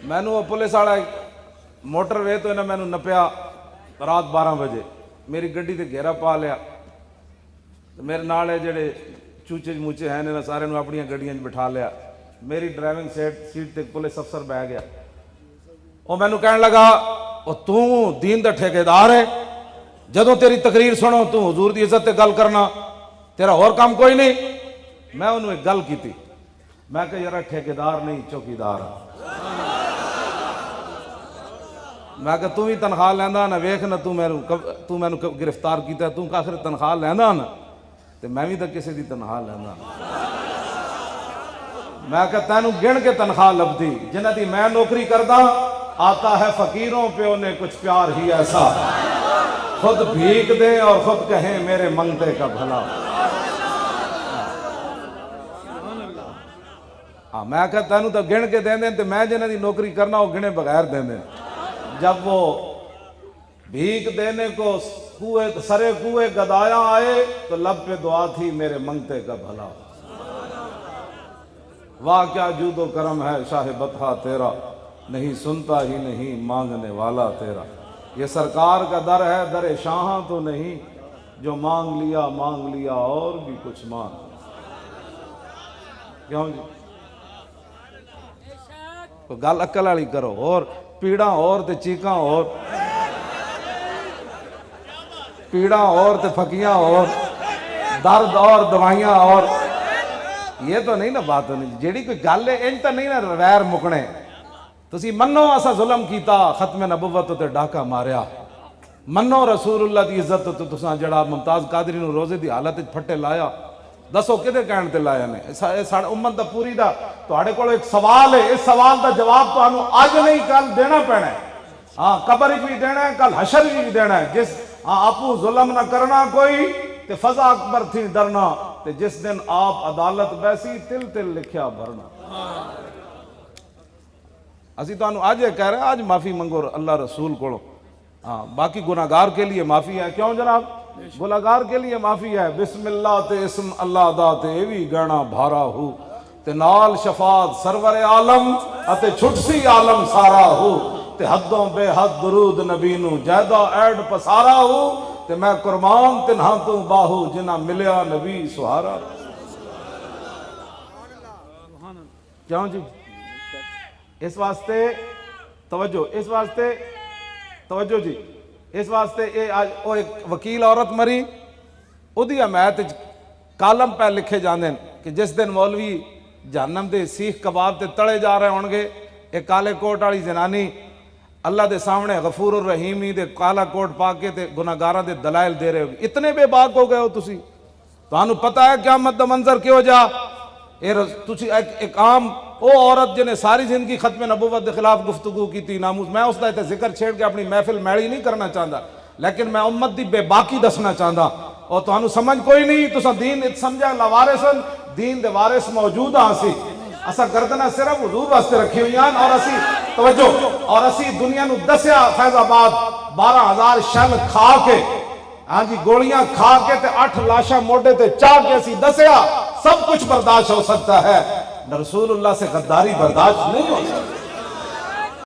مینو وہ پولیس والا موٹر وے تو انہیں مینو نپیا رات 12 بجے میری گڈی تے گھیرا پا لیا میرے نال جڑے چوچے موچے ہیں انہیں سارے اپنی گڈیاں بٹھا لیا میری ڈرائیونگ سیٹ تے پولیس افسر بہ گیا وہ مینو کہنے لگا وہ تو دین دا ٹھیکیدار ہے جدوں تیری تقریر سنو تو حضور دی عزت تے گل کرنا تیرا اور کام کوئی نہیں میں انہوں ایک گل کی تھی میں کہ یار ٹھیکیدار نہیں چوکیدار میں کہ تو ہی تنخواہ لینا نہ ویخ نہ تو میں گرفتار کیتا تو آخر تنخواہ لینا نا تو میں بھی تو کسی دی تنخواہ لینا میں کہ تینوں گن کے تنخواہ لبدی جنہ دی میں نوکری کردہ آتا ہے فقیروں پہ انہیں کچھ پیار ہی ایسا خود بھیک دیں اور خود کہیں میرے منگتے کا بھلا میں کہتا ہوں تو گن کے دیں دیں تو میں جنہیں دی نوکری کرنا وہ گنے بغیر دیں دیں جب وہ بھیک دینے کو سرے کوئے گدایا آئے تو لب پہ دعا تھی میرے منگتے کا بھلا واہ کیا جود و کرم ہے شاہ بطحہ تیرا نہیں سنتا ہی نہیں مانگنے والا تیرا یہ سرکار کا در ہے در شاہاں تو نہیں جو مانگ لیا اور بھی کچھ مانگ کیوں جی گل عقل والی کرو اور پیڑاں اور تے چیکاں اور پیڑاں اور تے پھکیاں اور درد اور دوائیاں اور یہ تو نہیں نا بات ہونی جیڑی کوئی گل ہے ان تو نہیں نا ویر مکنے تسی منو اسا ظلم کیتا ختم نبوت تے ڈاکا ماریا منو رسول اللہ دی عزت تے تساں جڑا ممتاز قادری نو روزے دی حالت وچ پھٹے لایا دسو کدے کہن تے لایا نے ساڈے امت دا پوری دا تواڈے کول ایک سوال ہے اس سوال دا جواب تانوں اج نہیں کل دینا پینا ہے ہاں قبر وچ بھی دینا ہے کل حشر وچ بھی دینا ہے جس آپو ظلم نہ کرنا کوئی تے فضا اکبر تھی ڈرنا تے جس دن آپ عدالت بیسی تل تل لکھیا بھرنا اسی تانوں آج یہ کہہ رہے ہیں آج معافی منگو اللہ رسول کو ہاں باقی گناہگار کے لیے معافی ہے کیوں جناب گناہگار کے لیے معافی ہے بسم اللہ تے اسم اللہ دا تے ایوی گہنا بھارا ہو تے نال شفاعت سرور عالم اتے چھٹسی عالم سارا ہو تے حدوں بے حد درود نبی نو جیدہ ایڈ پسارا ہو تے میں قربان تنہا تو باہو جنہ ملیا نبی سہارا کیوں جی اس واسطے توجہ جی اس واسطے ایک وکیل عورت مری ادھی حمایت کالم پہ لکھے جاندے کہ جس دن مولوی جہنم دے سیخ کباب تے تڑے جا رہے ہونگے ایک کالے کوٹ والی زنانی اللہ دے سامنے غفور الرحیمی دے کالا کوٹ پا کے تے گناہگاراں دے دلائل دے رہے ہو اتنے بے باک ہو گئے ہو تسی تانوں پتہ ہے قیامت دا منظر کیوں جا تسی ایک عام وہ عورت جنہیں ساری زندگی ختم نبوت کے خلاف گفتگو کی تھی ناموز میں اس دا ذکر چھیڑ کے اپنی محفل میڑی نہیں کرنا چاہتا لیکن میں امت دی بے باکی دسنا چاہتا اور تو انہوں سمجھ کوئی نہیں تو دین سمجھا لوارسن دین دے وارث موجود ہاں سی اسا گردنہ صرف حضور واسطے رکھی ہوئی ہیں اور اسی توجہ اور اسی دنیا نو دسیا فیض آباد 12,000 شل کھا کے ہاں جی گولیاں کھا کے تے 8 لاشاں موڑے تے چاہ کے اسی دسیا سب کچھ برداشت ہو سکتا ہے رسول اللہ سے غداری برداشت نہیں ہو سکتا